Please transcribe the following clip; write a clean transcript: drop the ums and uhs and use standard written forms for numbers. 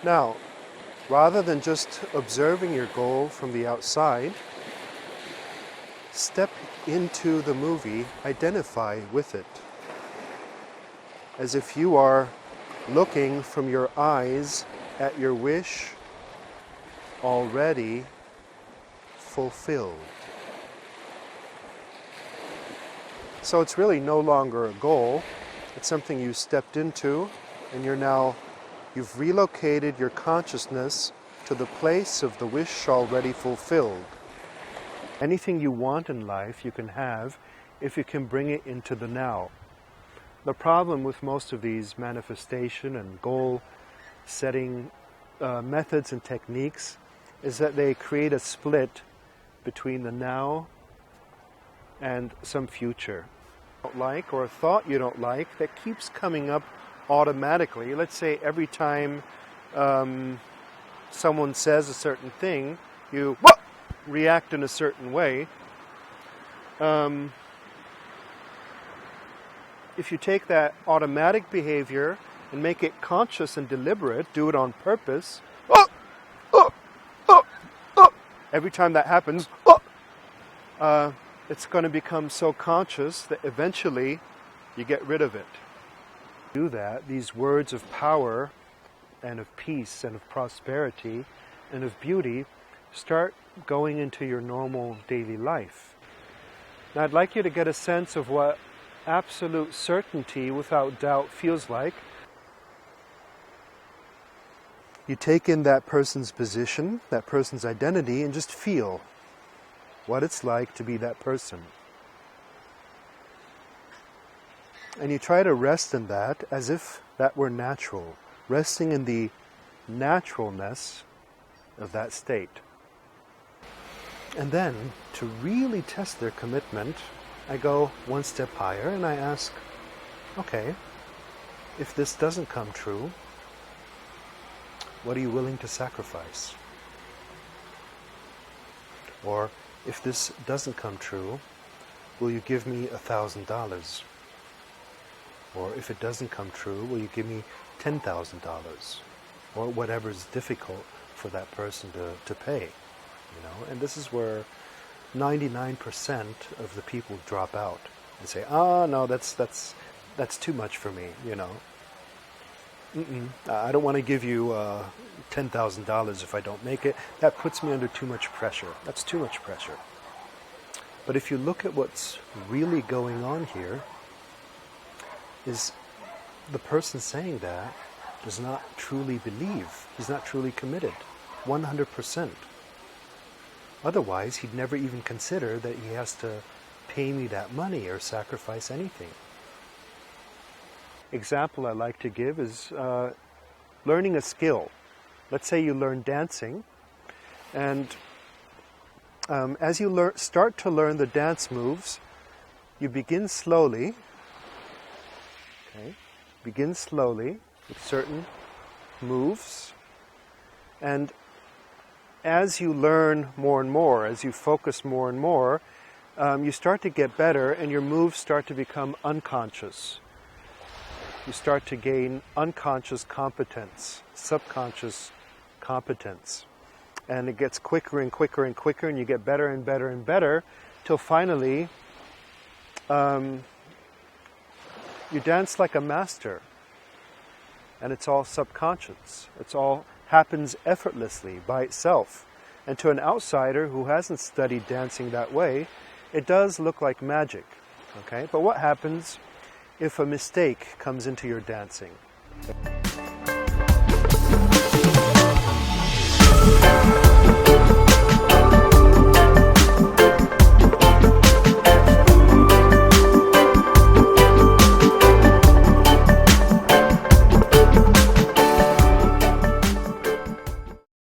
Now, rather than just observing your goal from the outside, step into the movie, identify with it, as if you are looking from your eyes at your wish already fulfilled. So it's really no longer a goal, it's something you stepped into, and you've relocated your consciousness to the place of the wish already fulfilled. Anything you want in life you can have if you can bring it into the now. The problem with most of these manifestation and goal setting methods and techniques is that they create a split between the now and some future you don't like, or a thought you don't like that keeps coming up automatically. Let's say every time someone says a certain thing, you react in a certain way. If you take that automatic behavior and make it conscious and deliberate, do it on purpose, every time that happens, it's going to become so conscious that eventually you get rid of it. Do that, these words of power and of peace and of prosperity and of beauty start going into your normal daily life. Now I'd like you to get a sense of what absolute certainty without doubt feels like. You take in that person's position, that person's identity, and just feel what it's like to be that person. And you try to rest in that as if that were natural, resting in the naturalness of that state. And then, to really test their commitment, I go one step higher and I ask, okay, if this doesn't come true, what are you willing to sacrifice? Or, if this doesn't come true, will you give me $1,000? Or if it doesn't come true, will you give me $10,000? Or whatever is difficult for that person to pay. And this is where 99% of the people drop out and say, no, that's too much for me, I don't want to give you $10,000 if I don't make it. That puts me under too much pressure. That's too much pressure. But if you look at what's really going on here, is the person saying that does not truly believe. He's not truly committed. 100%. Otherwise, he'd never even consider that he has to pay me that money or sacrifice anything. Example I like to give is learning a skill. Let's say you learn dancing, and as you start to learn the dance moves, you begin slowly. Okay, begin slowly with certain moves, and as you learn more and more, as you focus more and more, you start to get better, and your moves start to become unconscious. You start to gain unconscious competence, subconscious competence. And it gets quicker and quicker and quicker, and you get better and better and better, till finally you dance like a master. And it's all subconscious. It's all happens effortlessly by itself. And to an outsider who hasn't studied dancing that way, it does look like magic. Okay? But what happens if a mistake comes into your dancing?